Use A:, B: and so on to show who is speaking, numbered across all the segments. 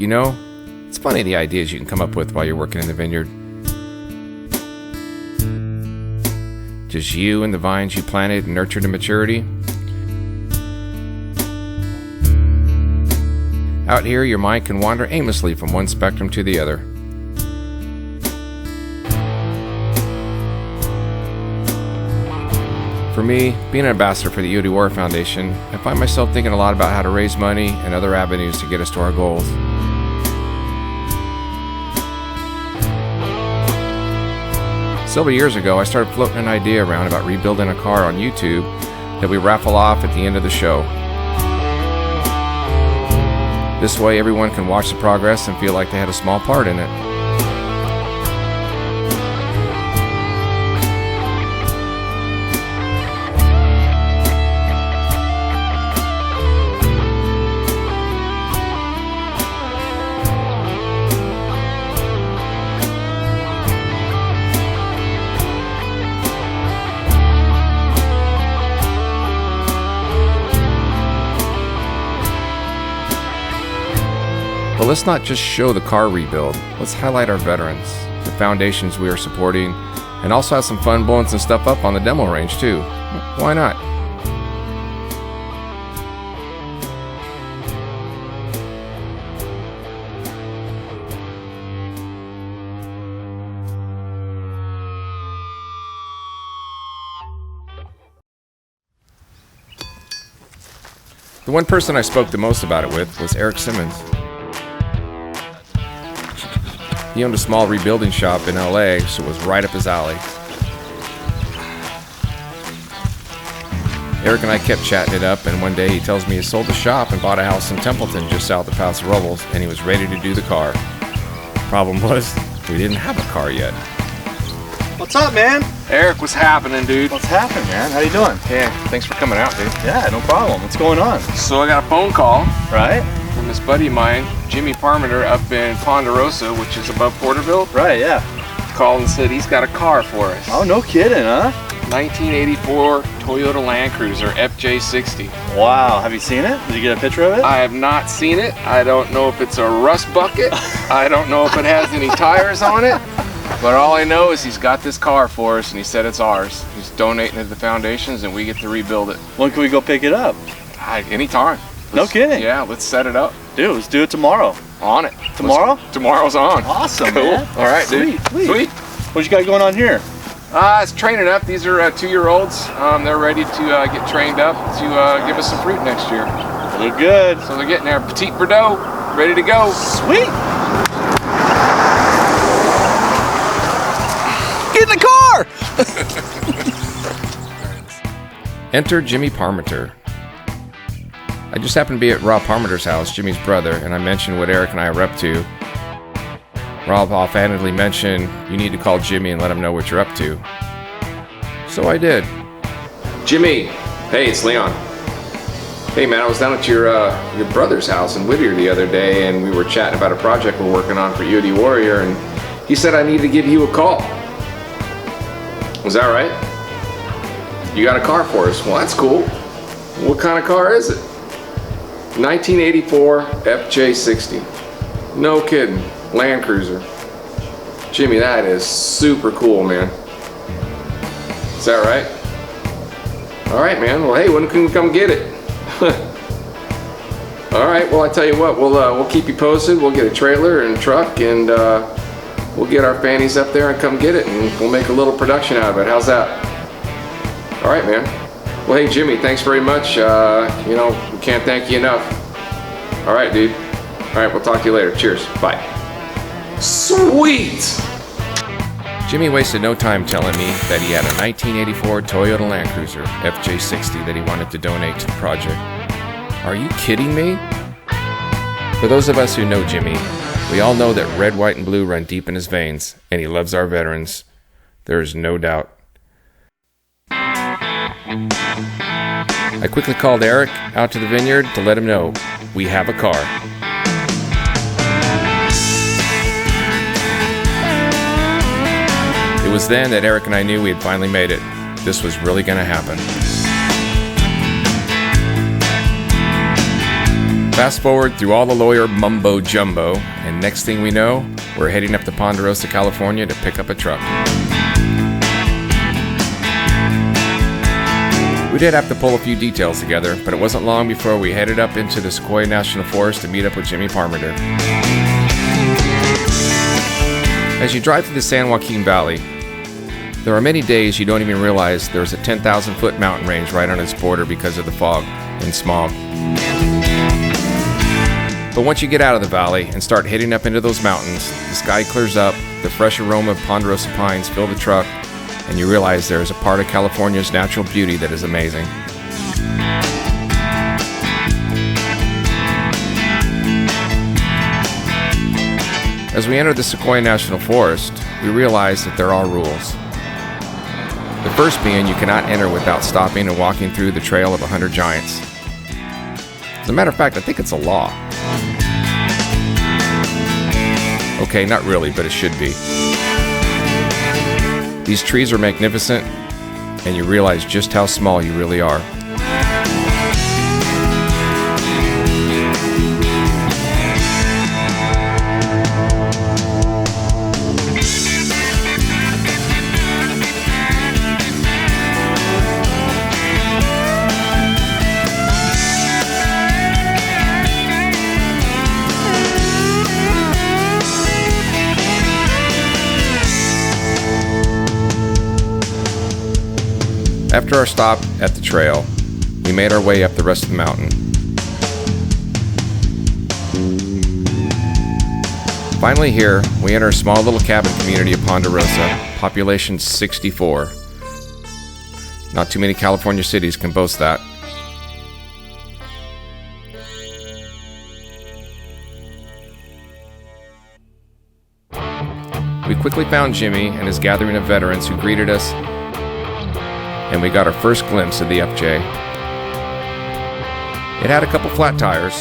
A: You know, it's funny the ideas you can come up with while you're working in the vineyard. Just you and the vines you planted and nurtured to maturity. Out here, your mind can wander aimlessly from one spectrum to the other. For me, being an ambassador for the UD Warrior Foundation, I find myself thinking a lot about how to raise money and other avenues to get us to our goals. Several years ago, I started floating an idea around about rebuilding a car on YouTube that we raffle off at the end of the show. This way, everyone can watch the progress and feel like they had a small part in it. But let's not just show the car rebuild. Let's highlight our veterans, the foundations we are supporting, and also have some fun blowing some stuff up on the demo range too. Why not? The one person I spoke the most about it with was Eric Simmons. He owned a small rebuilding shop in LA, so it was right up his alley. Eric and I kept chatting it up, and one day he tells me he sold the shop and bought a house in Templeton just south of Paso Robles, and he was ready to do the car. Problem was, we didn't have a car yet.
B: What's up, man?
A: Eric, what's happening, dude?
B: What's happening, man? How you doing?
A: Yeah, thanks for coming out, dude.
B: Yeah, no problem. What's going on?
A: So I got a phone call
B: Right?
A: from this buddy of mine, Jimmy Parmenter, up in Ponderosa, which is above Porterville.
B: Right, yeah.
A: Called and said he's got a car for us.
B: Oh, no kidding, huh?
A: 1984 Toyota Land Cruiser FJ60.
B: Wow, have you seen it? Did you get a picture of it?
A: I have not seen it. I don't know if it's a rust bucket. I don't know if it has any tires on it. But all I know is he's got this car for us, and he said it's ours. He's donating it to the foundations, and we get to rebuild it.
B: When can we go pick it up?
A: Anytime.
B: No kidding?
A: Yeah, let's set it up.
B: Dude, let's do it tomorrow.
A: On it.
B: Tomorrow?
A: Tomorrow's on.
B: Awesome,
A: Cool.
B: man.
A: All right,
B: Sweet,
A: dude.
B: sweet. What you got going on here?
A: It's training up. These are 2-year-olds. They're ready to get trained up to give us some fruit next year.
B: Look good.
A: So they're getting their Petite Bordeaux ready to go.
B: Sweet. Get in the car!
A: Enter Jimmy Parmenter. I just happened to be at Rob Parmenter's house, Jimmy's brother, and I mentioned what Eric and I are up to. Rob offhandedly mentioned, you need to call Jimmy and let him know what you're up to. So I did. Jimmy, hey, it's Leon. Hey man, I was down at your brother's house in Whittier the other day, and we were chatting about a project we're working on for UD Warrior, and he said I need to give you a call. Was that right? You got a car for us? Well, that's cool. What kind of car is it? 1984 FJ60. No kidding. Land Cruiser. Jimmy, that is super cool, man. Is that right? All right, man. Well, hey, when can we come get it? All right. Well, I tell you what. We'll keep you posted. We'll get a trailer and truck, and we'll get our fannies up there and come get it, and we'll make a little production out of it. How's that? All right, man. Well, hey, Jimmy, thanks very much. You know, we can't thank you enough. All right, dude. All right, we'll talk to you later. Cheers. Bye. Sweet! Jimmy wasted no time telling me that he had a 1984 Toyota Land Cruiser FJ60 that he wanted to donate to the project. Are you kidding me? For those of us who know Jimmy, we all know that red, white, and blue run deep in his veins, and he loves our veterans. There is no doubt. I quickly called Eric out to the vineyard to let him know we have a car. It was then that Eric and I knew we had finally made it. This was really going to happen. Fast forward through all the lawyer mumbo jumbo, and next thing we know, we're heading up to Ponderosa, California to pick up a truck. We did have to pull a few details together, but it wasn't long before we headed up into the Sequoia National Forest to meet up with Jimmy Parmenter. As you drive through the San Joaquin Valley, there are many days you don't even realize there's a 10,000-foot mountain range right on its border because of the fog and smog. But once you get out of the valley and start heading up into those mountains, the sky clears up, the fresh aroma of ponderosa pines fill the truck, and you realize there is a part of California's natural beauty that is amazing. As we enter the Sequoia National Forest, we realize that there are rules. The first being you cannot enter without stopping and walking through the Trail of 100 Giants. As a matter of fact, I think it's a law. Okay, not really, but it should be. These trees are magnificent, and you realize just how small you really are. After our stop at the trail, we made our way up the rest of the mountain. Finally here, we enter a small little cabin community of Ponderosa, population 64. Not too many California cities can boast that. We quickly found Jimmy and his gathering of veterans who greeted us, and we got our first glimpse of the FJ. It had a couple flat tires,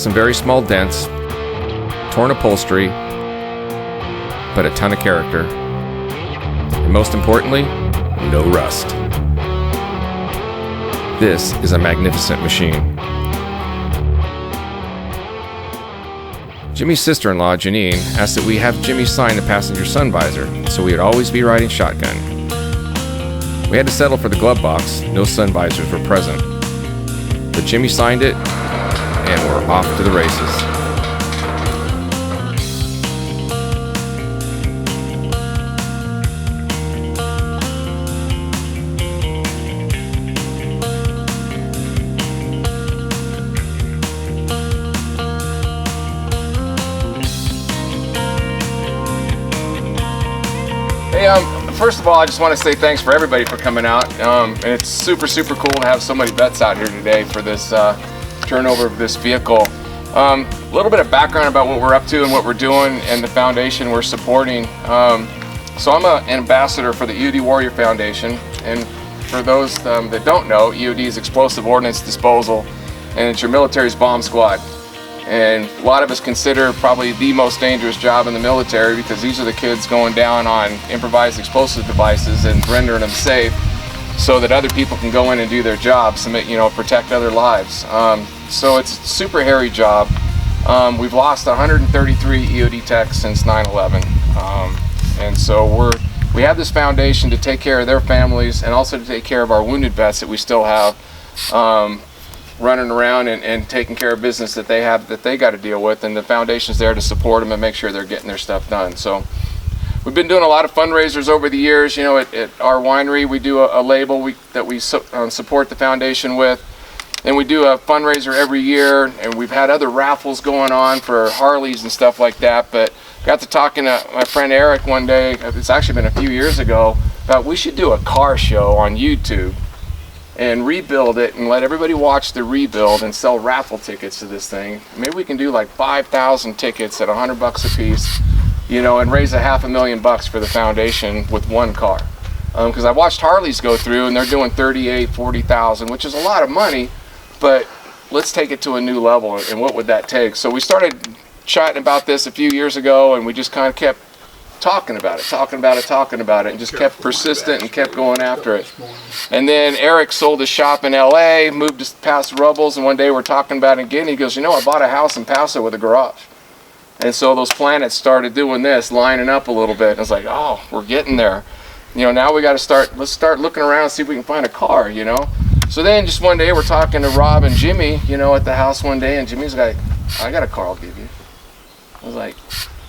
A: some very small dents, torn upholstery, but a ton of character. And most importantly, no rust. This is a magnificent machine. Jimmy's sister-in-law, Janine, asked that we have Jimmy sign the passenger sun visor, so we would always be riding shotgun. We had to settle for the glove box. No sun visors were present. But Jimmy signed it, and we're off to the races. Hey, first of all, I just want to say thanks for everybody for coming out. And it's super cool to have so many vets out here today for this turnover of this vehicle. A little bit of background about what we're up to and what we're doing and the foundation we're supporting. So I'm an ambassador for the EOD Warrior Foundation, and for those that don't know, EOD is Explosive Ordnance Disposal, and it's your military's bomb squad. And a lot of us consider probably the most dangerous job in the military because these are the kids going down on improvised explosive devices and rendering them safe so that other people can go in and do their jobs and protect other lives. So it's a super hairy job. We've lost 133 EOD techs since 9/11, and so we have this foundation to take care of their families and also to take care of our wounded vets that we still have running around and taking care of business that they got to deal with, and the foundation's there to support them and make sure they're getting their stuff done. So we've been doing a lot of fundraisers over the years. At our winery we do a label that we support the foundation with, and we do a fundraiser every year, and we've had other raffles going on for Harleys and stuff like that. But got to talking to my friend Eric one day, it's actually been a few years ago, about we should do a car show on YouTube and rebuild it and let everybody watch the rebuild and sell raffle tickets to this thing. Maybe we can do like 5,000 tickets at $100 a piece, and raise $500,000 for the foundation with one car. Because I watched Harleys go through and they're doing 38, 40,000, which is a lot of money, but let's take it to a new level, and what would that take? So we started chatting about this a few years ago, and we just kind of kept talking about it, and just kept persistent and kept going after it. And then Eric sold his shop in LA, moved past Rubbles, and one day we're talking about it again. He goes, I bought a house in Paso with a garage. And so those planets started doing this, lining up a little bit. And I was like, oh, we're getting there. Now we got to let's start looking around and see if we can find a car, So then just one day we're talking to Rob and Jimmy, at the house one day, and Jimmy's like, I got a car I'll give you. I was like,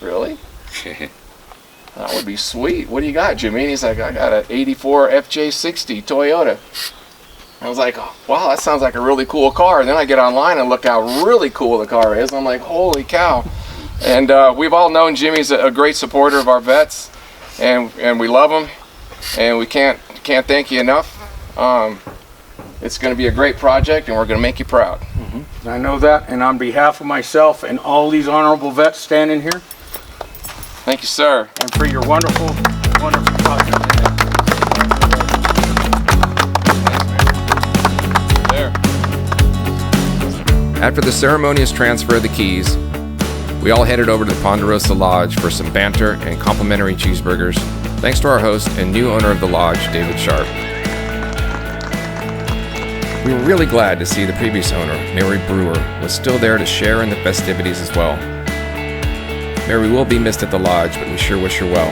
A: really? That would be sweet. What do you got, Jimmy? And he's like, I got an 84 FJ60 Toyota. I was like, oh, wow, that sounds like a really cool car. And then I get online and look how really cool the car is. I'm like, holy cow. And we've all known Jimmy's a great supporter of our vets, and we love him, and we can't thank you enough. It's going to be a great project, and we're going to make you proud.
C: Mm-hmm. I know that, and on behalf of myself and all these honorable vets standing here,
A: thank you, sir.
C: And for your wonderful, wonderful project.
A: There.
D: After the ceremonious transfer of the keys, we all headed over to the Ponderosa Lodge for some banter and complimentary cheeseburgers, thanks to our host and new owner of the lodge, David Sharp. We were really glad to see the previous owner, Mary Brewer, was still there to share in the festivities as well. Mary will be missed at the lodge, but we sure wish her well.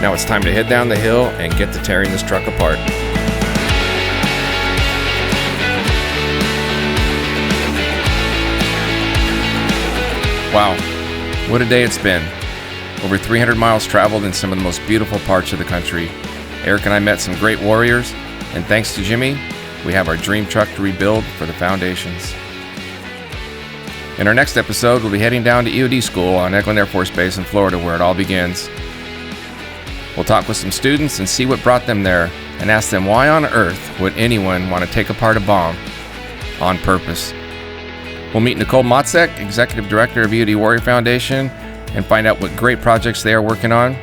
D: Now it's time to head down the hill and get to tearing this truck apart. Wow, what a day it's been. Over 300 miles traveled in some of the most beautiful parts of the country. Eric and I met some great warriors, and thanks to Jimmy, we have our dream truck to rebuild for the foundations. In our next episode, we'll be heading down to EOD school on Eglin Air Force Base in Florida, where it all begins. We'll talk with some students and see what brought them there, and ask them why on earth would anyone want to take apart a bomb on purpose. We'll meet Nicole Motzek, Executive Director of EOD Warrior Foundation, and find out what great projects they are working on.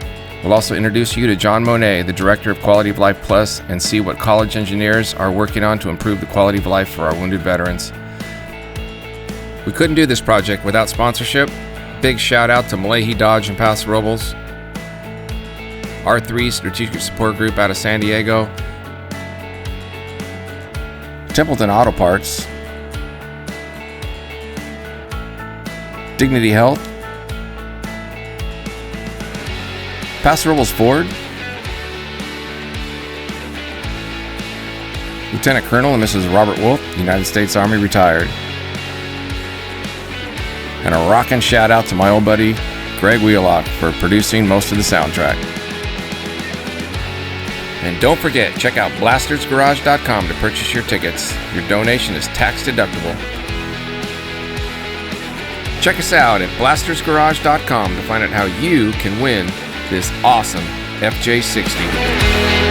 D: We'll also introduce you to John Monet, the Director of Quality of Life Plus, and see what college engineers are working on to improve the quality of life for our wounded veterans. We couldn't do this project without sponsorship. Big shout out to Malahi Dodge and Paso Robles, R3 Strategic Support Group out of San Diego, Templeton Auto Parts, Dignity Health, Paso Robles Ford, Lieutenant Colonel and Mrs. Robert Wolf, United States Army retired. And a rockin' shout out to my old buddy Greg Wheelock for producing most of the soundtrack. And don't forget, check out blastersgarage.com to purchase your tickets. Your donation is tax deductible. Check us out at blastersgarage.com to find out how you can win this awesome FJ60.